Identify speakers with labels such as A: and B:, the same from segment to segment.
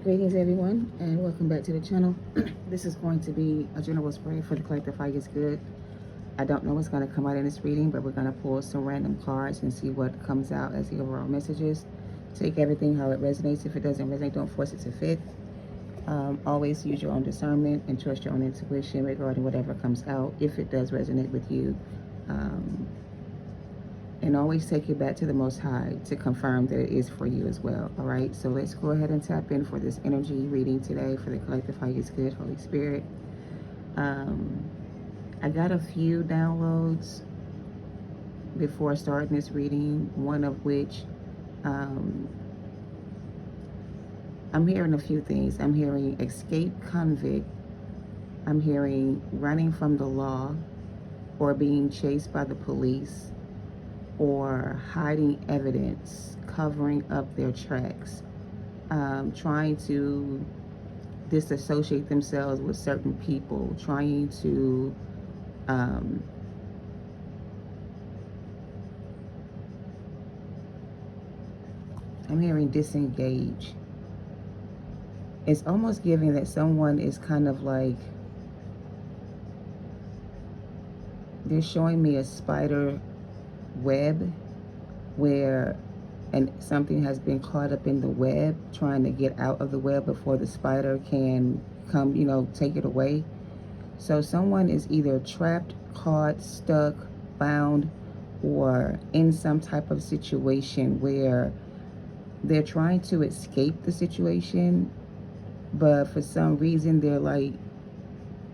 A: Greetings everyone and welcome back to the channel. This is going to be a general spray for the collective fight is good. I don't know what's going to come out in this reading, but we're going to pull some random cards and see what comes out as the overall messages. Take everything how it resonates. If it doesn't resonate, don't force it to fit. Always use your own discernment and trust your own intuition regarding whatever comes out, if it does resonate with you. And always take it back to the Most High to confirm that it is for you as well. All right, so let's go ahead and tap in for this energy reading today for the collective fight is good, Holy Spirit. I got a few downloads before starting this reading, one of which I'm hearing a few things. I'm hearing escaped convict. I'm hearing running from the law or being chased by the police, or hiding evidence, covering up their tracks, trying to disassociate themselves with certain people, trying to I'm hearing disengage. It's almost giving that someone is kind of like, they're showing me a spider web where something has been caught up in the web, trying to get out of the web before the spider can come, take it away. So someone is either trapped, caught, stuck, bound, or in some type of situation where they're trying to escape the situation, but for some reason they're like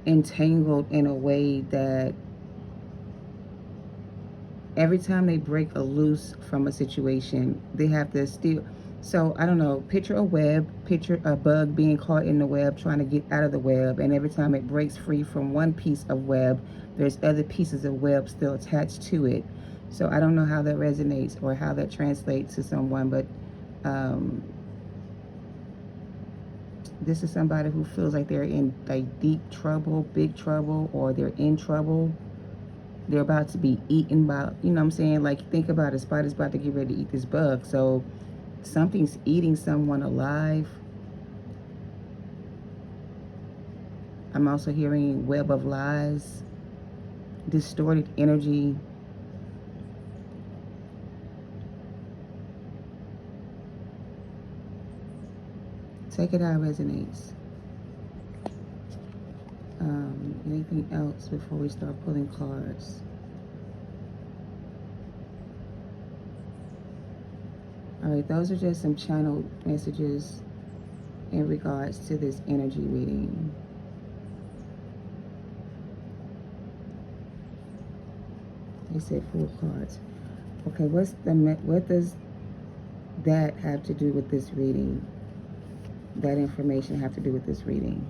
A: entangled in a way that every time they break a loose from a situation, they have to still. So I don't know, picture a web, picture a bug being caught in the web, trying to get out of the web, and every time it breaks free from one piece of web, there's other pieces of web still attached to it. So I don't know how that resonates or how that translates to someone, but this is somebody who feels like they're in like deep trouble, big trouble, or they're in trouble. They're about to be eaten by, you know what I'm saying? Like, think about it, a spider's about to get ready to eat this bug. So something's eating someone alive. I'm also hearing web of lies, distorted energy. Take it how it resonates. Anything else before we start pulling cards? All right, those are just some channel messages in regards to this energy reading. They said 4 cards. Okay, what does that have to do with this reading? That information have to do with this reading?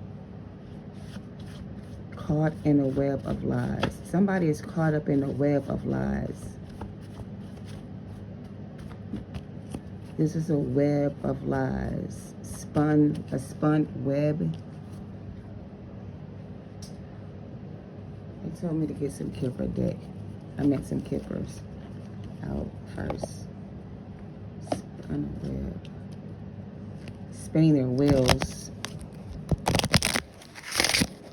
A: Caught in a web of lies. Somebody is caught up in a web of lies. This is a web of lies. A spun web. They told me to get some Kipper deck. I meant some Kippers out first. Spun web. Spinning their wheels.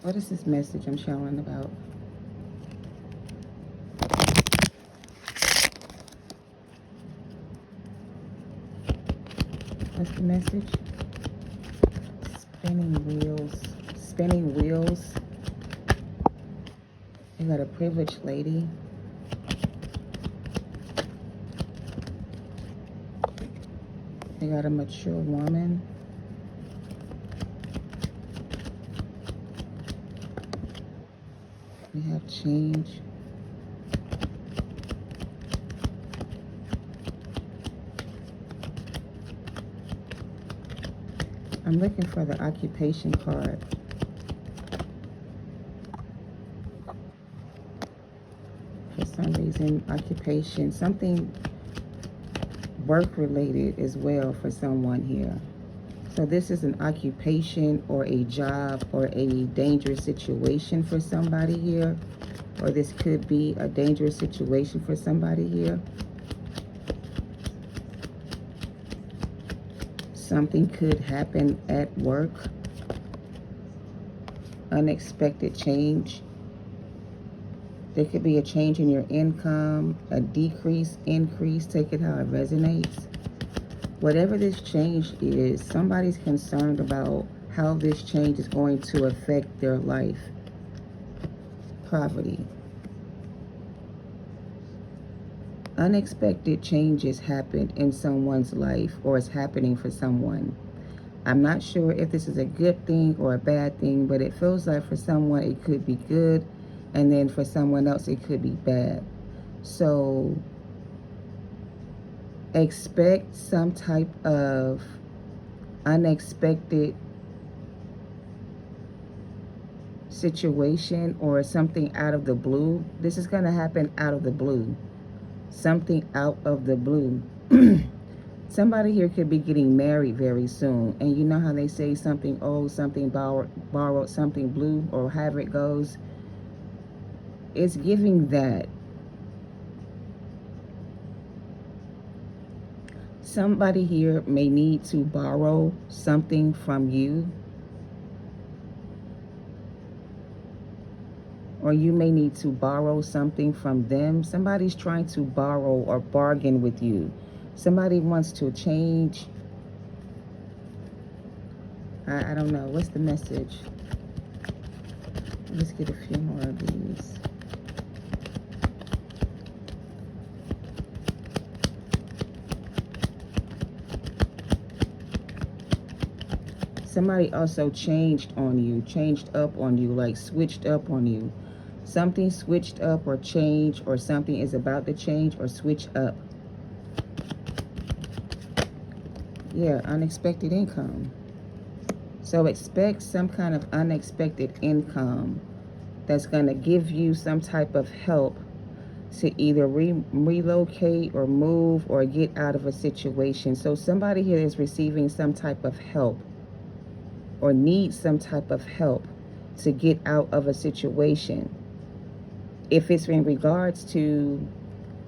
A: What is this message I'm showing about? What's the message? Spinning wheels. Spinning wheels. You got a privileged lady. You got a mature woman. We have change. I'm looking for the occupation card. For some reason, occupation, something work related as well for someone here. So this is an occupation or a job or a dangerous situation for somebody here. Or this could be a dangerous situation for somebody here. something could happen at work. Unexpected change. There could be a change in your income, a decrease, increase, take it how it resonates. Whatever this change is, somebody's concerned about how this change is going to affect their life. Poverty. Unexpected changes happen in someone's life, or is happening for someone. I'm not sure if this is a good thing or a bad thing, but it feels like for someone it could be good, and then for someone else it could be bad. So expect some type of unexpected situation or something out of the blue. This is going to happen out of the blue. Something out of the blue. Somebody here could be getting married very soon. And you know how they say something old, something borrowed, something blue, or however it goes. It's giving that. Somebody here may need to borrow something from you. Or you may need to borrow something from them. Somebody's trying to borrow or bargain with you. Somebody wants to change. I don't know. What's the message? Let's get a few more of these. Somebody also changed on you, changed up on you, like switched up on you. Something switched up or changed, or something is about to change or switch up. Yeah, unexpected income. So expect some kind of unexpected income that's going to give you some type of help to either relocate or move or get out of a situation. So somebody here is receiving some type of help or needs some type of help to get out of a situation. If it's in regards to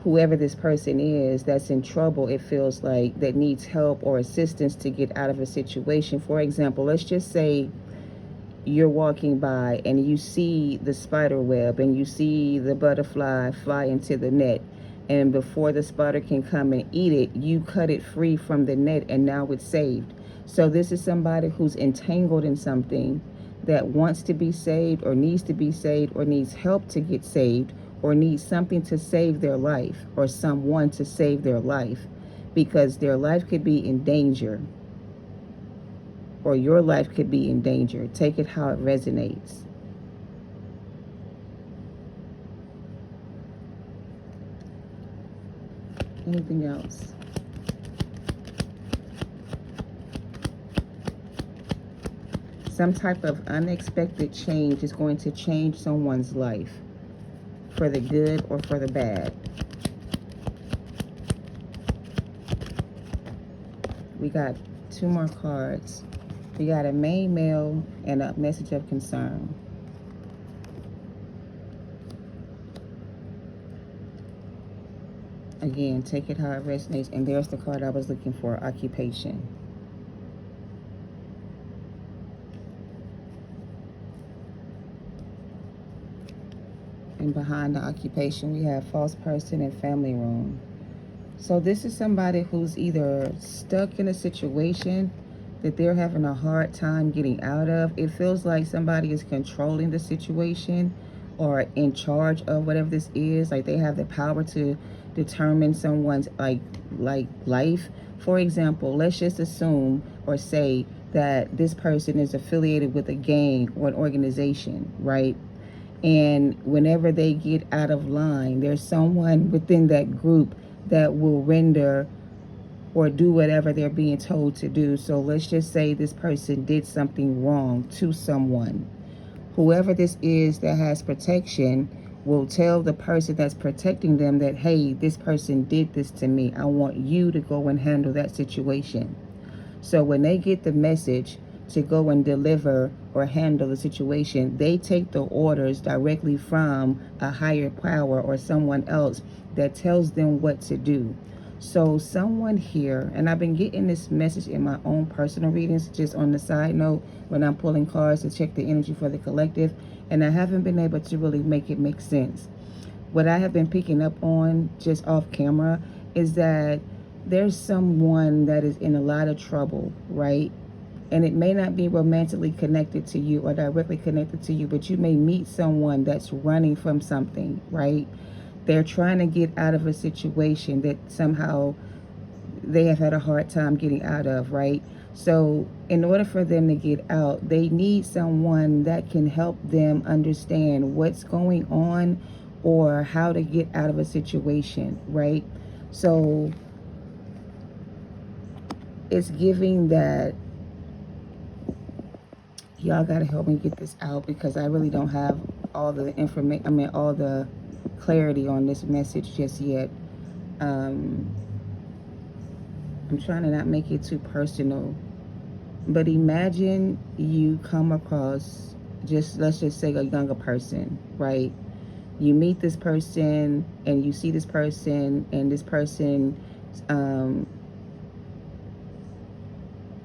A: whoever this person is that's in trouble, it feels like, that needs help or assistance to get out of a situation. For example, let's just say you're walking by and you see the spider web and you see the butterfly fly into the net, and before the spider can come and eat it, you cut it free from the net and now it's saved. So this is somebody who's entangled in something that wants to be saved or needs to be saved or needs help to get saved or needs something to save their life or someone to save their life, because their life could be in danger or your life could be in danger. Take it how it resonates. Anything else? Some type of unexpected change is going to change someone's life for the good or for the bad. We got two more cards. We got a main mail and a message of concern. Again, take it how it resonates. And there's the card I was looking for, occupation. And behind the occupation, we have false person and family room. So this is somebody who's either stuck in a situation that they're having a hard time getting out of. It feels like somebody is controlling the situation or in charge of whatever this is. Like they have the power to determine someone's like life. For example, let's just assume or say that this person is affiliated with a gang or an organization, right? And whenever they get out of line, there's someone within that group that will render or do whatever they're being told to do. So let's just say this person did something wrong to someone. Whoever this is that has protection will tell the person that's protecting them that, hey, this person did this to me. I want you to go and handle that situation. So when they get the message to go and deliver or handle the situation, they take the orders directly from a higher power or someone else that tells them what to do. So someone here, and I've been getting this message in my own personal readings, just on the side note, when I'm pulling cards to check the energy for the collective, and I haven't been able to really make it make sense. What I have been picking up on just off camera is that there's someone that is in a lot of trouble, right? And it may not be romantically connected to you or directly connected to you, but you may meet someone that's running from something, right? They're trying to get out of a situation that somehow they have had a hard time getting out of, right? So in order for them to get out, they need someone that can help them understand what's going on or how to get out of a situation, right? So it's giving that y'all gotta help me get this out, because I really don't have all the information, all the clarity on this message just yet. I'm trying to not make it too personal, but imagine you come across, let's just say, a younger person, right? You meet this person and you see this person, and this person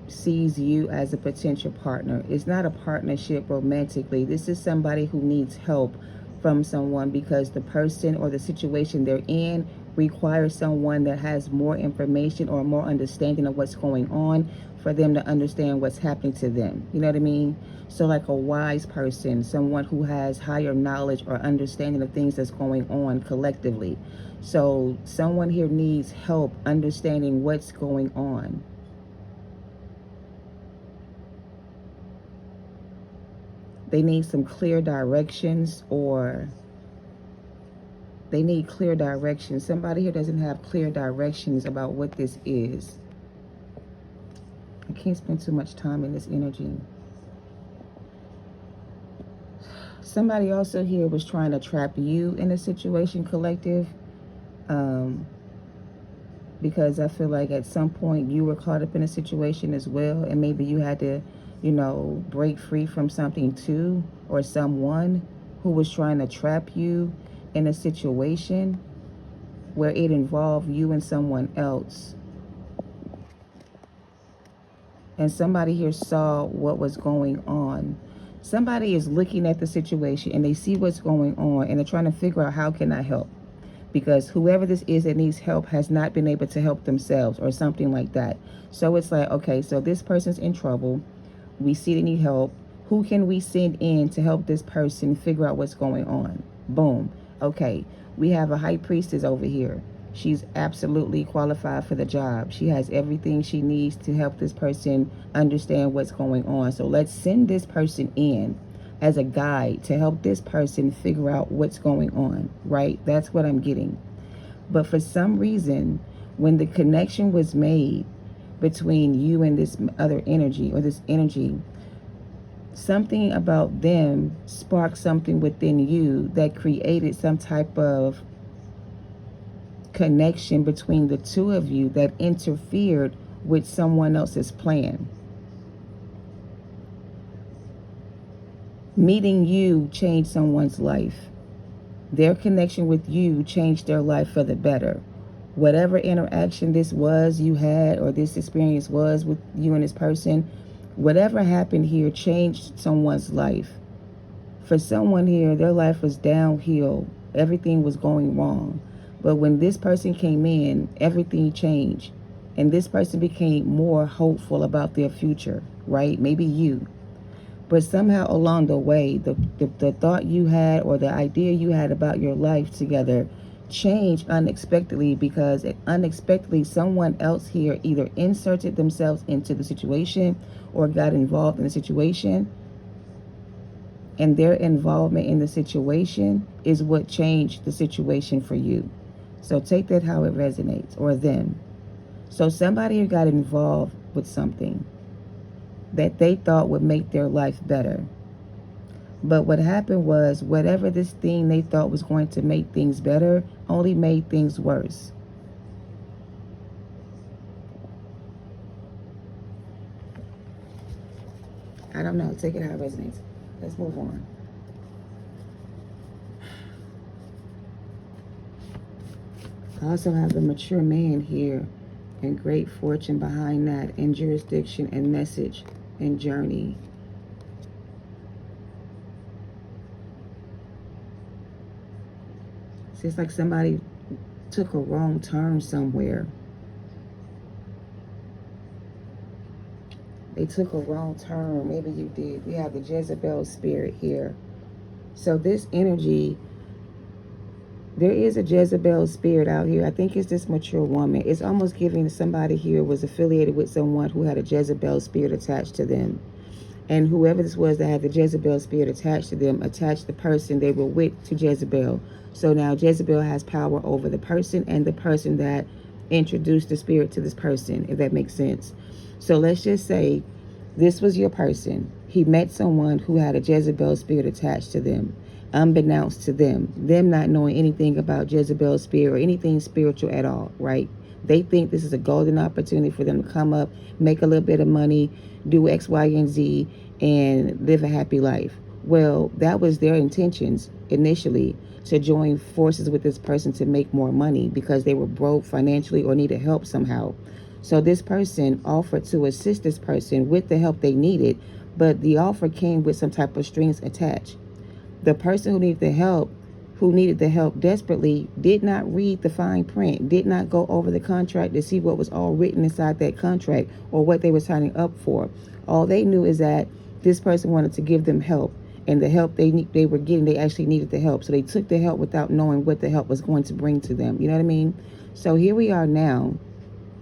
A: sees you as a potential partner. It's not a partnership romantically. This is somebody who needs help from someone, because the person or the situation they're in requires someone that has more information or more understanding of what's going on for them to understand what's happening to them. You know what I mean? So like a wise person, someone who has higher knowledge or understanding of things that's going on collectively. So someone here needs help understanding what's going on. They need some clear directions, or they need clear directions. Somebody here doesn't have clear directions about what this is. I can't spend too much time in this energy. Somebody also here was trying to trap you in a situation, collective, because I feel like at some point you were caught up in a situation as well, and maybe you had to, break free from something too, or someone who was trying to trap you in a situation where it involved you and someone else. And somebody here saw what was going on. Somebody is looking at the situation and they see what's going on, and they're trying to figure out, how can I help? Because whoever this is that needs help has not been able to help themselves, or something like that. So it's like, okay, so this person's in trouble. We see they need help. Who can we send in to help this person figure out what's going on? Boom. Okay, we have a high priestess over here. She's absolutely qualified for the job. She has everything she needs to help this person understand what's going on. So let's send this person in as a guide to help this person figure out what's going on, right? That's what I'm getting. But for some reason, when the connection was made between you and this other energy, or this energy, something about them sparked something within you that created some type of connection between the two of you that interfered with someone else's plan. Meeting you changed someone's life. Their connection with you changed their life for the better. Whatever interaction this was you had, or this experience was with you and this person, whatever happened here changed someone's life. For someone here, their life was downhill. Everything was going wrong. But when this person came in, everything changed. And this person became more hopeful about their future, right? Maybe you. But somehow along the way, the thought you had, or the idea you had about your life together, changed unexpectedly, because unexpectedly someone else here either inserted themselves into the situation or got involved in the situation. And their involvement in the situation is what changed the situation for you. So take that how it resonates, or them. So somebody got involved with something that they thought would make their life better. But what happened was, whatever this thing they thought was going to make things better only made things worse. I don't know. Take it how it resonates. Let's move on. I also have a mature man here and great fortune behind that, and jurisdiction and message and journey. So it's like somebody took a wrong turn somewhere. They took a wrong turn. Maybe you did. We have the Jezebel spirit here. So this energy, there is a Jezebel spirit out here. I think it's this mature woman. It's almost giving somebody here was affiliated with someone who had a Jezebel spirit attached to them. And whoever this was that had the Jezebel spirit attached to them, attached the person they were with to Jezebel. So now Jezebel has power over the person and the person that introduced the spirit to this person, if that makes sense. So let's just say this was your person. He met someone who had a Jezebel spirit attached to them, unbeknownst to them not knowing anything about Jezebel spirit or anything spiritual at all, right? They think this is a golden opportunity for them to come up, make a little bit of money, do X, Y, and Z, and live a happy life. Well, that was their intentions initially, to join forces with this person to make more money because they were broke financially or needed help somehow. So this person offered to assist this person with the help they needed, but the offer came with some type of strings attached. The person who needed the help desperately did not read the fine print, did not go over the contract to see what was all written inside that contract or what they were signing up for. All they knew is that this person wanted to give them help, and the help they were getting, they actually needed the help. So they took the help without knowing what the help was going to bring to them. You know what I mean? So here we are now,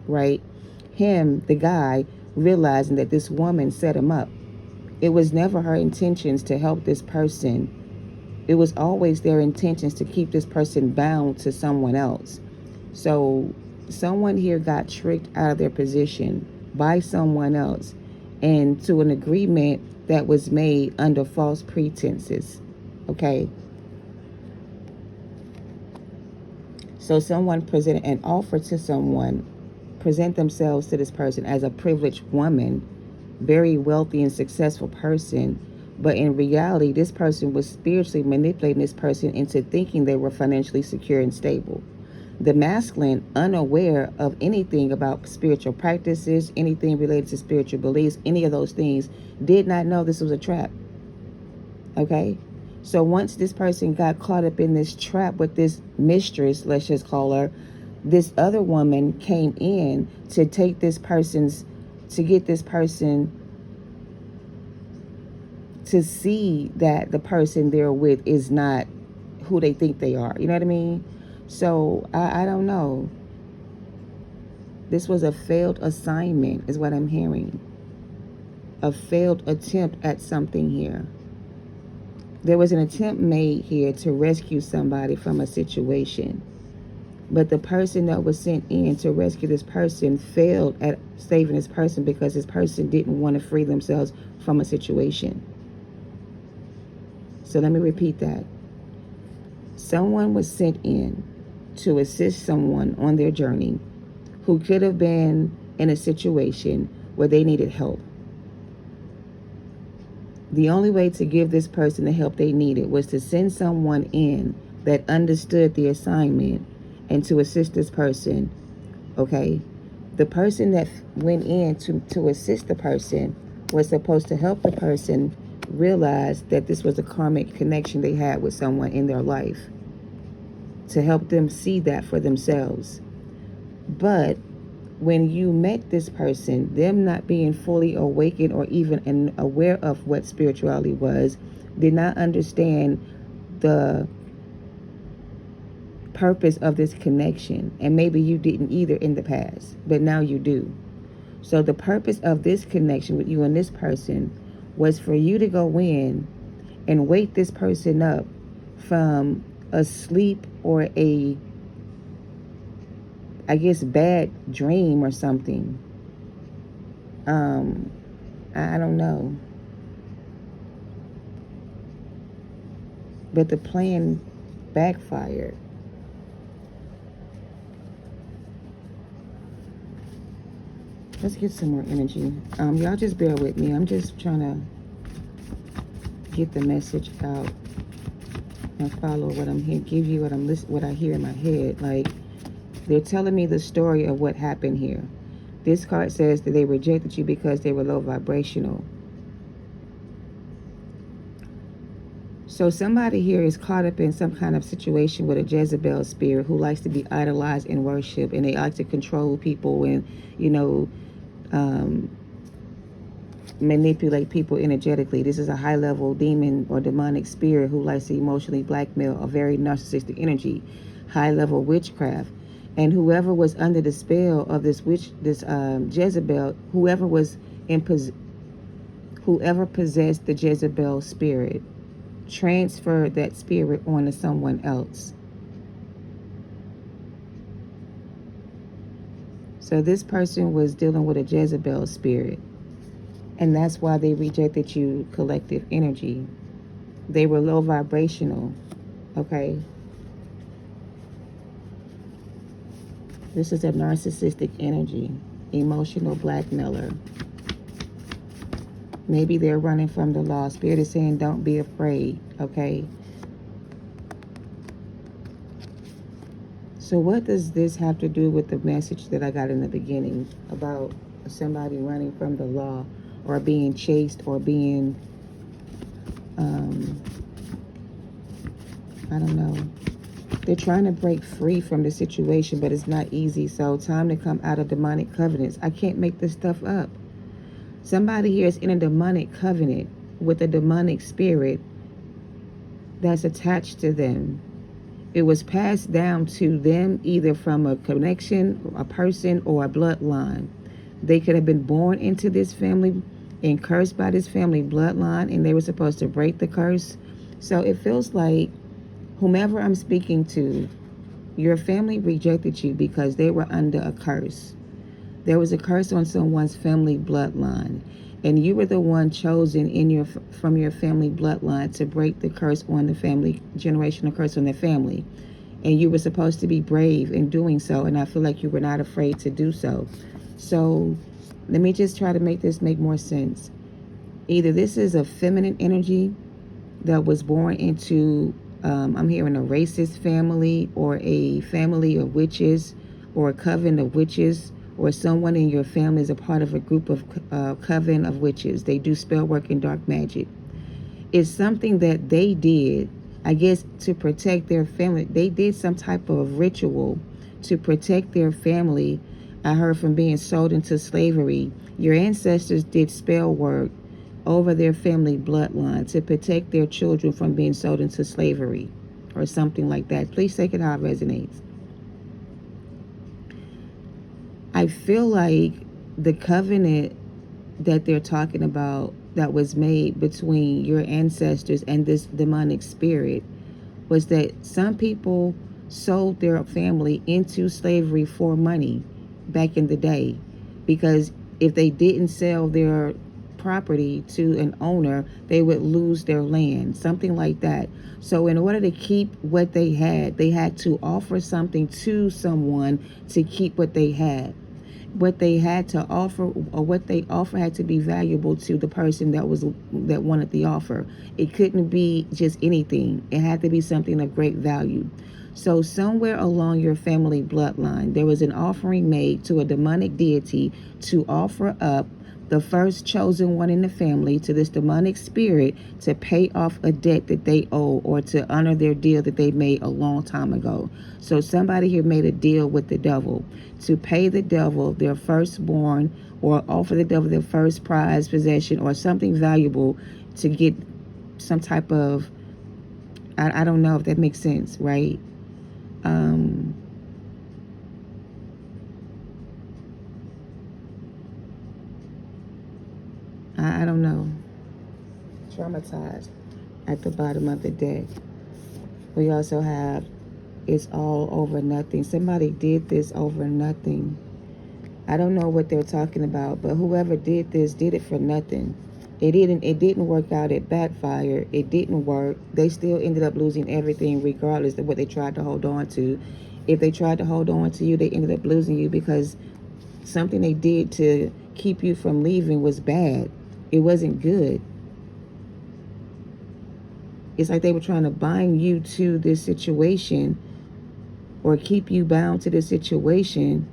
A: right? Him, the guy, realizing that this woman set him up. It was never her intentions to help this person. It was always their intentions to keep this person bound to someone else. So someone here got tricked out of their position by someone else and to an agreement that was made under false pretenses. Okay? So someone presented an offer to someone, present themselves to this person as a privileged woman, very wealthy and successful person. But in reality, this person was spiritually manipulating this person into thinking they were financially secure and stable. The masculine, unaware of anything about spiritual practices, anything related to spiritual beliefs, any of those things, did not know this was a trap. Okay? So once this person got caught up in this trap with this mistress, let's just call her, this other woman came in to take this person's, to get this person to see that the person they're with is not who they think they are. You know what I mean? So I don't know. This was a failed assignment is what I'm hearing. A failed attempt at something here. There was an attempt made here to rescue somebody from a situation. But the person that was sent in to rescue this person failed at saving this person because this person didn't want to free themselves from a situation. So let me repeat that. Someone was sent in to assist someone on their journey who could have been in a situation where they needed help. The only way to give this person the help they needed was to send someone in that understood the assignment and to assist this person. Okay? The person that went in to assist the person was supposed to help the person realize that this was a karmic connection they had with someone in their life, to help them see that for themselves. But when you met this person, them not being fully awakened or even aware of what spirituality was, did not understand the purpose of this connection. And maybe you didn't either in the past, but now you do. So the purpose of this connection with you and this person was for you to go in and wake this person up from a sleep or a, I guess, bad dream or something. I don't know. But the plan backfired. Let's get some more energy. Y'all just bear with me. I'm just trying to get the message out and follow what I'm here, give you what I hear in my head. Like, They're telling me the story of what happened here. This card says that they rejected you because they were low vibrational. So somebody here is caught up in some kind of situation with a Jezebel spirit who likes to be idolized and worshipped, and they like to control people and, you know, manipulate people energetically. This is a high-level demon or demonic spirit who likes to emotionally blackmail, a very narcissistic energy, high-level witchcraft. And whoever was under the spell of this Jezebel, whoever possessed the Jezebel spirit, transferred that spirit onto someone else. So this person was dealing with a Jezebel spirit, and that's why they rejected you, collective energy. They were low vibrational, okay? This is a narcissistic energy, emotional blackmailer. Maybe they're running from the law. Spirit is saying, don't be afraid, okay? So what does this have to do with the message that I got in the beginning about somebody running from the law or being chased or being, I don't know. They're trying to break free from the situation, but it's not easy. So time to come out of demonic covenants. I can't make this stuff up. Somebody here is in a demonic covenant with a demonic spirit that's attached to them. It was passed down to them either from a connection, a person, or a bloodline. They could have been born into this family and cursed by this family bloodline, and they were supposed to break the curse. So it feels like whomever I'm speaking to, your family rejected you because they were under a curse. There was a curse on someone's family bloodline, and you were the one chosen from your family bloodline to break the curse on the family, generational curse on the family. And you were supposed to be brave in doing so, and I feel like you were not afraid to do so. So let me just try to make this make more sense. Either this is a feminine energy that was born into, I'm hearing a racist family, or a family of witches, or a coven of witches, or someone in your family is a part of a group of coven of witches. They do spell work and dark magic. It's something that they did, I guess, to protect their family. They did some type of ritual to protect their family. I heard from being sold into slavery. Your ancestors did spell work over their family bloodline to protect their children from being sold into slavery or something like that. Please take it how it resonates. I feel like the covenant that they're talking about that was made between your ancestors and this demonic spirit was that some people sold their family into slavery for money back in the day, because if they didn't sell their property to an owner, they would lose their land, something like that. So in order to keep what they had to offer something to someone to keep what they had. What they had to offer, or what they offer, had to be valuable to the person that wanted the offer. It couldn't be just anything. It had to be something of great value. So somewhere along your family bloodline, there was an offering made to a demonic deity to offer up the first chosen one in the family to this demonic spirit to pay off a debt that they owe, or to honor their deal that they made a long time ago. So somebody here made a deal with the devil to pay the devil their firstborn, or offer the devil their first prize possession or something valuable to get some type of, I don't know if that makes sense, right? I don't know. Traumatized at the bottom of the deck. We also have, it's all over nothing. Somebody did this over nothing. I don't know what they're talking about, but whoever did this did it for nothing. It didn't work out. It backfired. It didn't work. They still ended up losing everything regardless of what they tried to hold on to. If they tried to hold on to you, they ended up losing you because something they did to keep you from leaving was bad. It wasn't good. It's like they were trying to bind you to this situation, or keep you bound to the situation,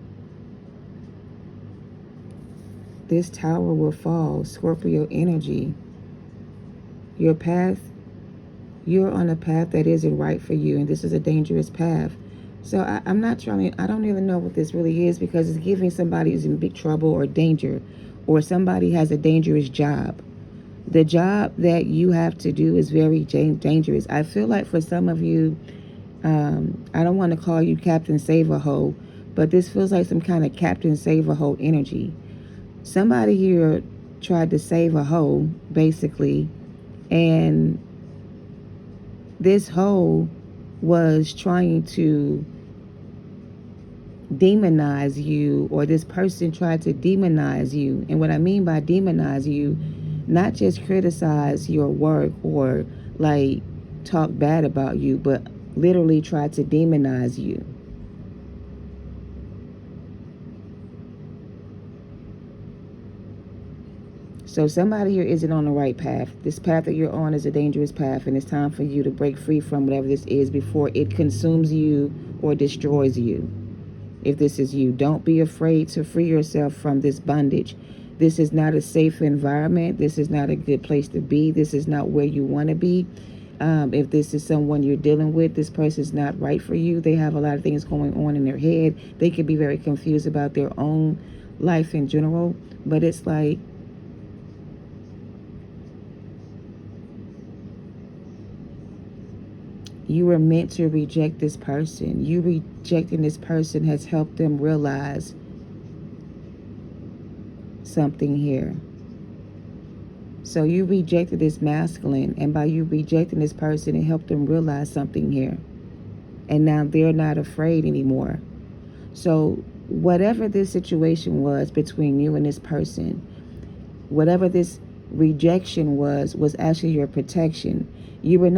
A: this tower will fall. Scorpio energy. Your path, you're on a path that isn't right for you, and this is a dangerous path. So I'm not trying to, I don't even know what this really is, because it's giving somebody who's in big trouble or danger, or somebody has a dangerous job. The job that you have to do is very dangerous. I feel like for some of you, I don't want to call you Captain Save-A-Ho, but this feels like some kind of Captain Save-A-Ho energy. Somebody here tried to save a hoe, basically, and this hoe was trying to demonize you, or this person tried to demonize you. And what I mean by demonize you, not just criticize your work or like talk bad about you, but literally try to demonize you. So somebody here isn't on the right path. This path that you're on is a dangerous path, and it's time for you to break free from whatever this is before it consumes you or destroys you. If this is you, don't be afraid to free yourself from this bondage. This is not a safe environment. This is not a good place to be. This is not where you want to be. If this is someone you're dealing with, this person's not right for you. They have a lot of things going on in their head. They could be very confused about their own life in general. But it's like, you were meant to reject this person. You rejecting this person has helped them realize something here. So you rejected this masculine, and by you rejecting this person, it helped them realize something here. And now they're not afraid anymore. So whatever this situation was between you and this person, whatever this rejection was actually your protection. You were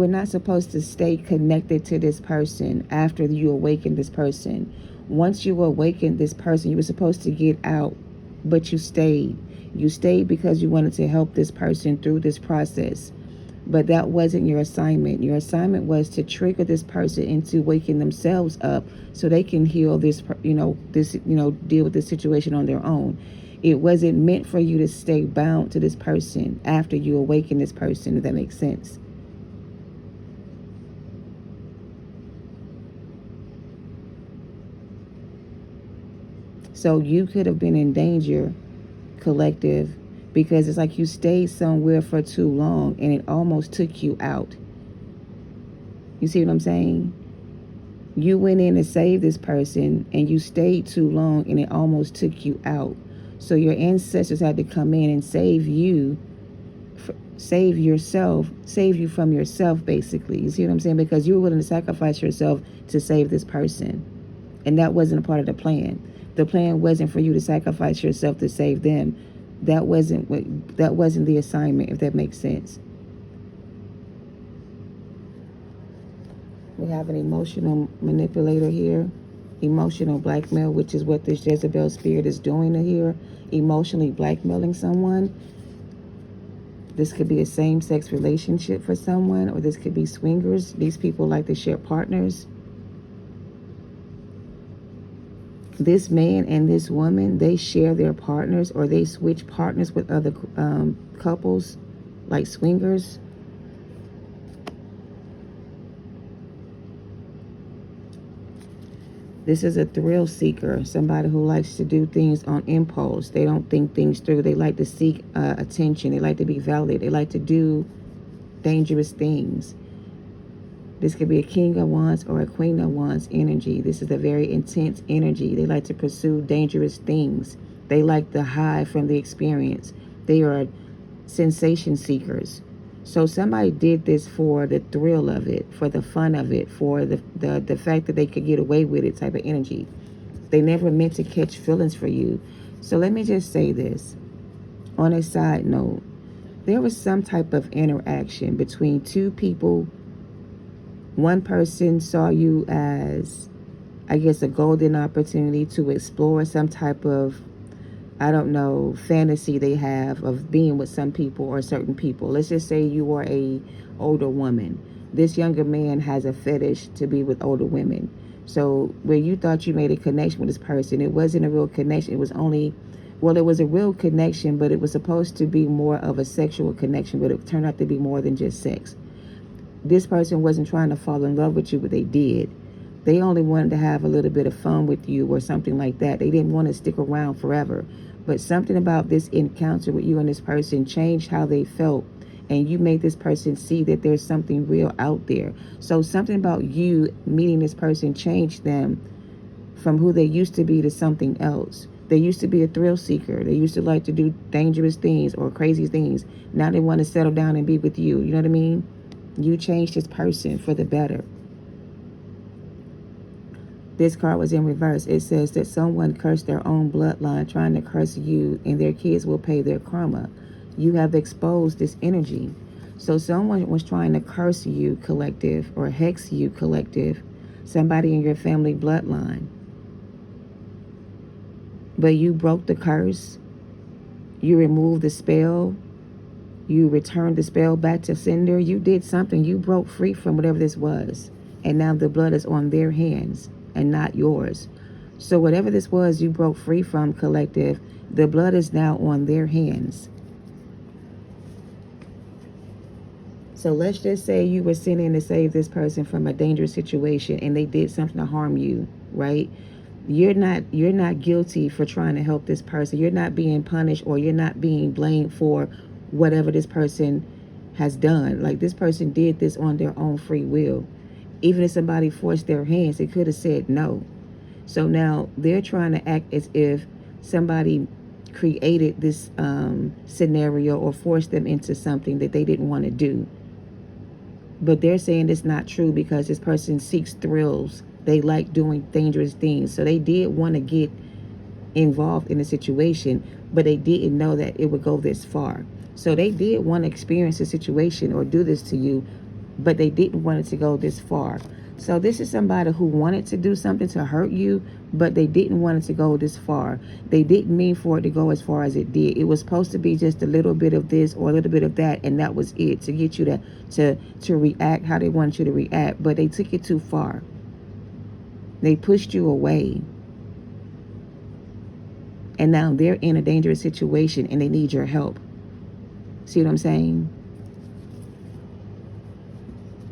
A: not supposed to stay connected to this person after you awakened this person. Once you awakened this person, you were supposed to get out, but you stayed. You stayed because you wanted to help this person through this process. But that wasn't your assignment. Your assignment was to trigger this person into waking themselves up so they can heal this, deal with this situation on their own. It wasn't meant for you to stay bound to this person after you awaken this person, if that makes sense. So you could have been in danger, collective, because it's like you stayed somewhere for too long and it almost took you out. You see what I'm saying? You went in to save this person and you stayed too long and it almost took you out. So your ancestors had to come in and save you, save yourself, save you from yourself, basically. You see what I'm saying? Because you were willing to sacrifice yourself to save this person. And that wasn't a part of the plan. The plan wasn't for you to sacrifice yourself to save them. That wasn't the assignment, if that makes sense. We have an emotional manipulator here. Emotional blackmail, which is what this Jezebel spirit is doing here. Emotionally blackmailing someone. This could be a same-sex relationship for someone, or this could be swingers. These people like to share partners. This man and this woman, they share their partners, or they switch partners with other couples, like swingers. This is a thrill seeker, somebody who likes to do things on impulse. They don't think things through. They like to seek attention. They like to be validated. They like to do dangerous things. This could be a King of Wands or a Queen of Wands energy. This is a very intense energy. They like to pursue dangerous things. They like the high from the experience. They are sensation seekers. So somebody did this for the thrill of it, for the fun of it, for the fact that they could get away with it type of energy. They never meant to catch feelings for you. So let me just say this. On a side note, there was some type of interaction between two people. One person saw you as, I guess, a golden opportunity to explore some type of, I don't know, fantasy they have of being with some people or certain people. Let's just say you are a older woman. This younger man has a fetish to be with older women. So where you thought you made a connection with this person, it wasn't a real connection. It was only, well, it was a real connection, but it was supposed to be more of a sexual connection, but it turned out to be more than just sex. This person wasn't trying to fall in love with you, but they did. They only wanted to have a little bit of fun with you or something like that. They didn't want to stick around forever. But something about this encounter with you and this person changed how they felt. And you made this person see that there's something real out there. So something about you meeting this person changed them from who they used to be to something else. They used to be a thrill seeker. They used to like to do dangerous things or crazy things. Now they want to settle down and be with you. You know what I mean? You changed this person for the better. This card was in reverse. It says that someone cursed their own bloodline trying to curse you, and their kids will pay their karma. You have exposed this energy. So someone was trying to curse you, collective, or hex you, collective, somebody in your family bloodline. But you broke the curse. You removed the spell. You returned the spell back to sender. You did something. You broke free from whatever this was. And now the blood is on their hands and not yours. So whatever this was you broke free from, collective, the blood is now on their hands. So let's just say you were sent in to save this person from a dangerous situation and they did something to harm you, right? You're not guilty for trying to help this person. You're not being punished, or you're not being blamed for whatever this person has done. Like, this person did this on their own free will. Even if somebody forced their hands, they could have said no. So now they're trying to act as if somebody created this scenario or forced them into something that they didn't want to do. But they're saying it's not true because this person seeks thrills. They like doing dangerous things. So they did want to get involved in the situation, but they didn't know that it would go this far. So they did want to experience the situation or do this to you, but they didn't want it to go this far. So this is somebody who wanted to do something to hurt you, but they didn't want it to go this far. They didn't mean for it to go as far as it did. It was supposed to be just a little bit of this or a little bit of that, and that was it, to get you to react how they wanted you to react. But they took it too far. They pushed you away. And now they're in a dangerous situation and they need your help. See what I'm saying?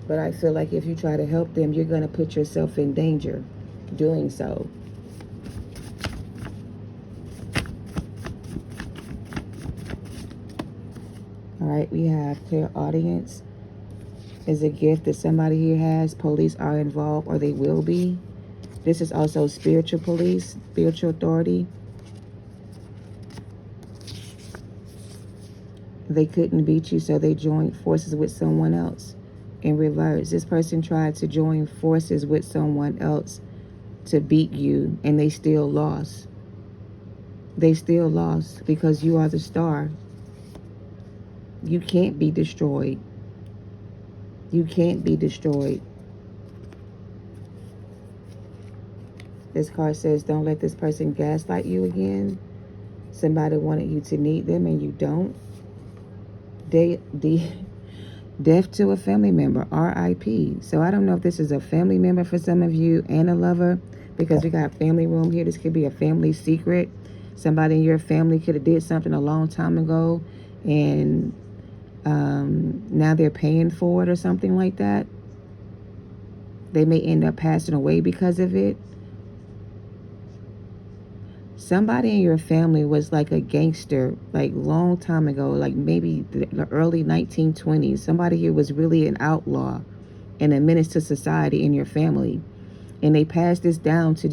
A: But I feel like if you try to help them, you're going to put yourself in danger doing so. All right, we have clear audience is a gift that somebody here has. Police are involved, or they will be. This is also spiritual police, spiritual authority. They couldn't beat you, so they joined forces with someone else. In reverse, this person tried to join forces with someone else to beat you, and they still lost. They still lost because you are the star. You can't be destroyed. You can't be destroyed. This card says, don't let this person gaslight you again. Somebody wanted you to need them and you don't. Death to a family member, RIP. So I don't know if this is a family member for some of you and a lover, because we got family room here. This could be a family secret. Somebody in your family could have did something a long time ago, and now they're paying for it or something like that. They may end up passing away because of it. Somebody in your family was like a gangster, like long time ago, like maybe the early 1920s. Somebody here was really an outlaw and a menace to society in your family. And they passed this down to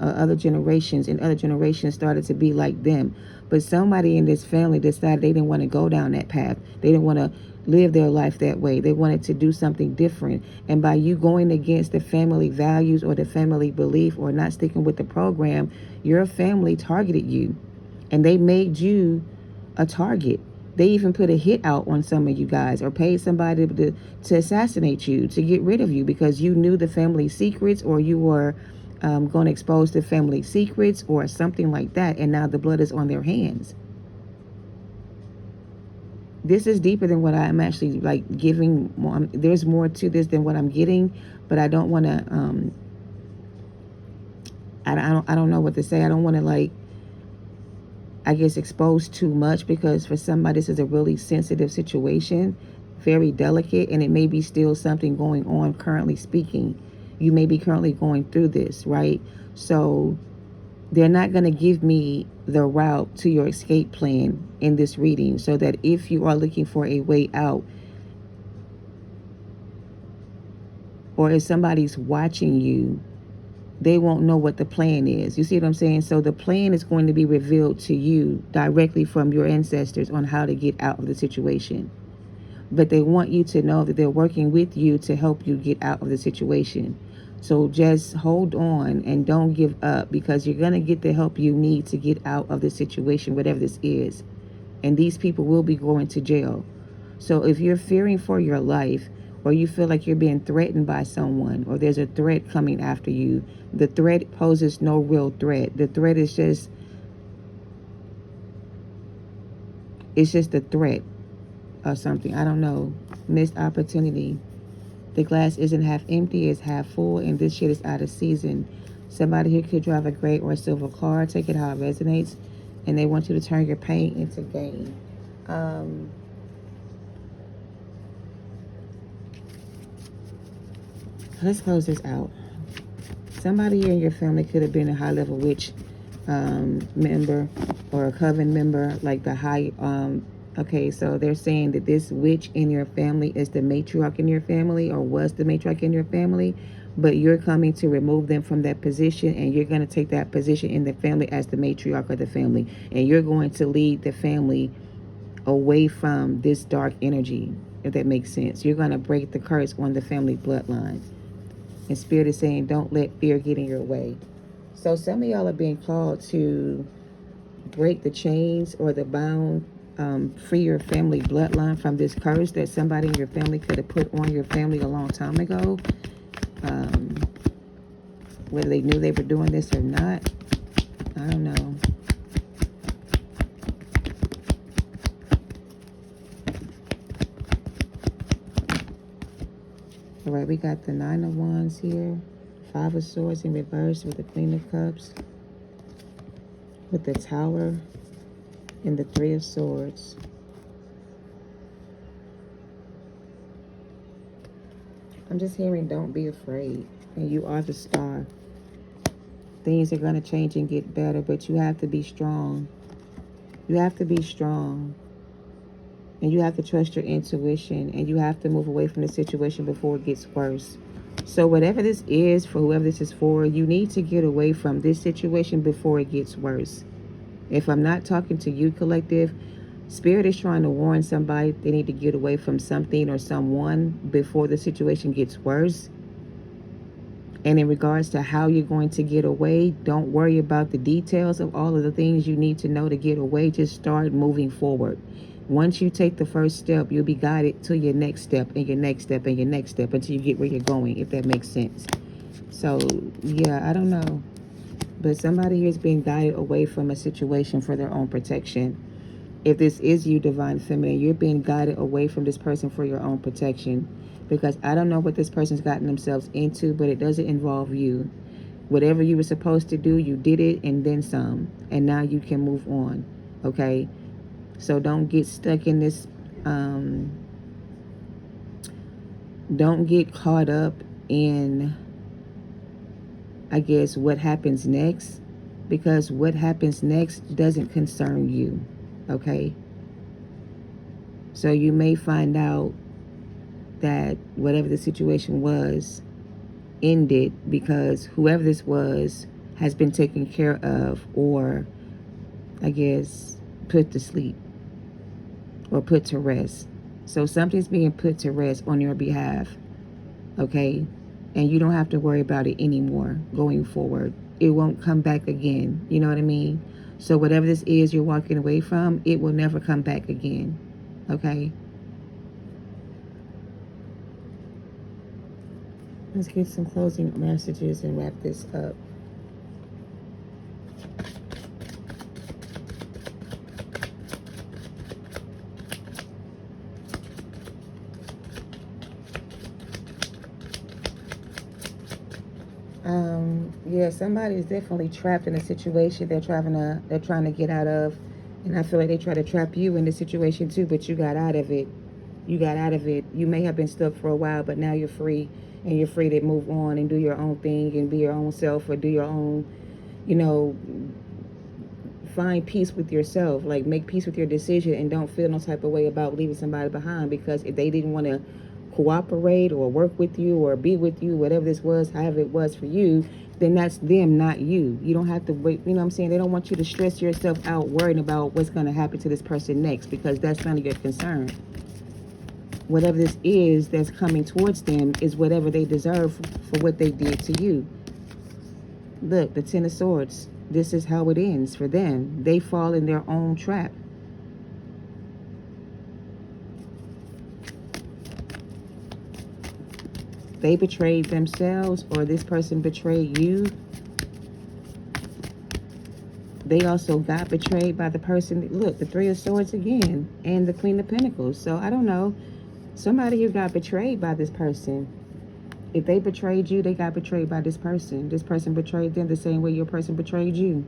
A: other generations, and other generations started to be like them. But somebody in this family decided they didn't want to go down that path. They didn't want to live their life that way. They wanted to do something different. And by you going against the family values or the family belief, or not sticking with the program, your family targeted you. And they made you a target. They even put a hit out on some of you guys, or paid somebody to assassinate you, to get rid of you, because you knew the family secrets, or you were going to expose the family secrets or something like that. And now the blood is on their hands. This is deeper than what I'm actually giving. There's more to this than what I'm getting, but I don't want to I don't know what to say. I don't want to, like, I guess, expose too much, because for somebody this is a really sensitive situation, very delicate, and it may be still something going on currently speaking. You may be currently going through this, right? So they're not going to give me the route to your escape plan in this reading, so that if you are looking for a way out, or if somebody's watching you, they won't know what the plan is. You see what I'm saying? So the plan is going to be revealed to you directly from your ancestors on how to get out of the situation. But they want you to know that they're working with you to help you get out of the situation. So just hold on and don't give up, because you're going to get the help you need to get out of the situation, whatever this is. And these people will be going to jail. So if you're fearing for your life, or you feel like you're being threatened by someone, or there's a threat coming after you, the threat poses no real threat. The threat is just, it's just a threat or something. I don't know. Missed opportunity. The glass isn't half empty, it's half full, and this shit is out of season. Somebody here could drive a gray or a silver car. Take it how it resonates. And they want you to turn your pain into gain. Let's close this out. Somebody here in your family could have been a high-level witch member, or a coven member, like the high... okay, so they're saying that this witch in your family is the matriarch in your family, or was the matriarch in your family, but you're coming to remove them from that position, and you're going to take that position in the family as the matriarch of the family, and you're going to lead the family away from this dark energy, if that makes sense. You're going to break the curse on the family bloodline. And Spirit is saying, don't let fear get in your way. So some of y'all are being called to break the chains or the bound, free your family bloodline from this curse that somebody in your family could have put on your family a long time ago. Whether they knew they were doing this or not, I don't know. All right, we got the Nine of Wands here, Five of Swords in reverse with the Queen of Cups, with the Tower, and the Three of Swords. I'm just hearing, don't be afraid. And you are the star. Things are going to change and get better, but you have to be strong. You have to be strong. And you have to trust your intuition. And you have to move away from the situation before it gets worse. So whatever this is, for whoever this is for, you need to get away from this situation before it gets worse. If I'm not talking to you, collective, Spirit is trying to warn somebody they need to get away from something or someone before the situation gets worse. And in regards to how you're going to get away, don't worry about the details of all of the things you need to know to get away. Just start moving forward. Once you take the first step, you'll be guided to your next step and your next step and your next step until you get where you're going, if that makes sense. So, yeah, I don't know. But somebody here is being guided away from a situation for their own protection. If this is you, Divine Feminine, you're being guided away from this person for your own protection. Because I don't know what this person's gotten themselves into, but it doesn't involve you. Whatever you were supposed to do, you did it and then some. And now you can move on. Okay? So don't get stuck in this. Don't get caught up in, I guess, what happens next. Because what happens next doesn't concern you. Okay? So you may find out that whatever the situation was ended because whoever this was has been taken care of, or I guess put to sleep or put to rest. So something's being put to rest on your behalf, okay? And you don't have to worry about it anymore going forward. It won't come back again, you know what I mean? So whatever this is you're walking away from, it will never come back again, okay? Let's get some closing messages and wrap this up. Yeah, somebody is definitely trapped in a situation they're trying to get out of. And I feel like they try to trap you in the situation too, but you got out of it. You got out of it. You may have been stuck for a while, but now you're free, and you're free to move on and do your own thing and be your own self, or do your own, you know, find peace with yourself. Like, make peace with your decision and don't feel no type of way about leaving somebody behind, because if they didn't want to cooperate or work with you or be with you, whatever this was, however it was for you, then that's them, not you. You don't have to wait. You know what I'm saying? They don't want you to stress yourself out worrying about what's going to happen to this person next, because that's none of your concern. Whatever this is that's coming towards them is whatever they deserve for what they did to you. Look, the Ten of Swords. This is how it ends for them. They fall in their own trap. They betrayed themselves, or this person betrayed you. They also got betrayed by the person. Look, the Three of Swords again, and the Queen of Pentacles. So I don't know. Somebody who got betrayed by this person. If they betrayed you, they got betrayed by this person. This person betrayed them the same way your person betrayed you.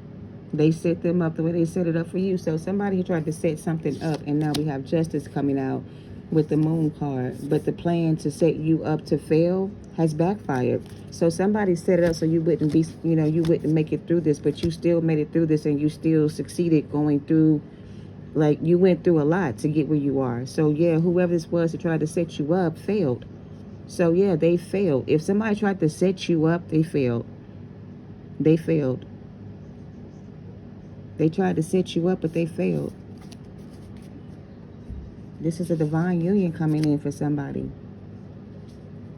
A: They set them up the way they set it up for you. So somebody who tried to set something up, and now we have Justice coming out with the Moon card. But the plan to set you up to fail has backfired. So somebody set it up so you wouldn't be, you wouldn't make it through this, but you still made it through this, and you still succeeded going through. Like, you went through a lot to get where you are. So yeah, whoever this was that tried to set you up failed. So yeah, they failed. If somebody tried to set you up, they failed. They failed. They tried to set you up, but they failed. This is a divine union coming in for somebody.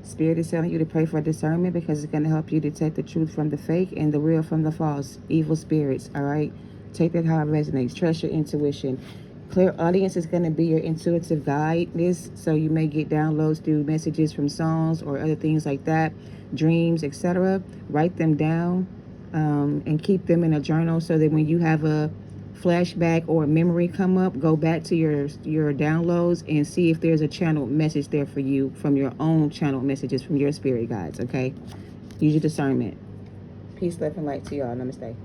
A: Spirit is telling you to pray for discernment, because it's going to help you detect the truth from the fake and the real from the false. Evil spirits, all right? Take that how it resonates. Trust your intuition. Clear audience is going to be your intuitive guide. So you may get downloads through messages from songs or other things like that, dreams, etc. Write them down and keep them in a journal, so that when you have a flashback or a memory come up, go back to your downloads and see if there's a channeled message there for you from your own channeled messages from your spirit guides. Okay, use your discernment. Peace, love, and light to y'all. Namaste.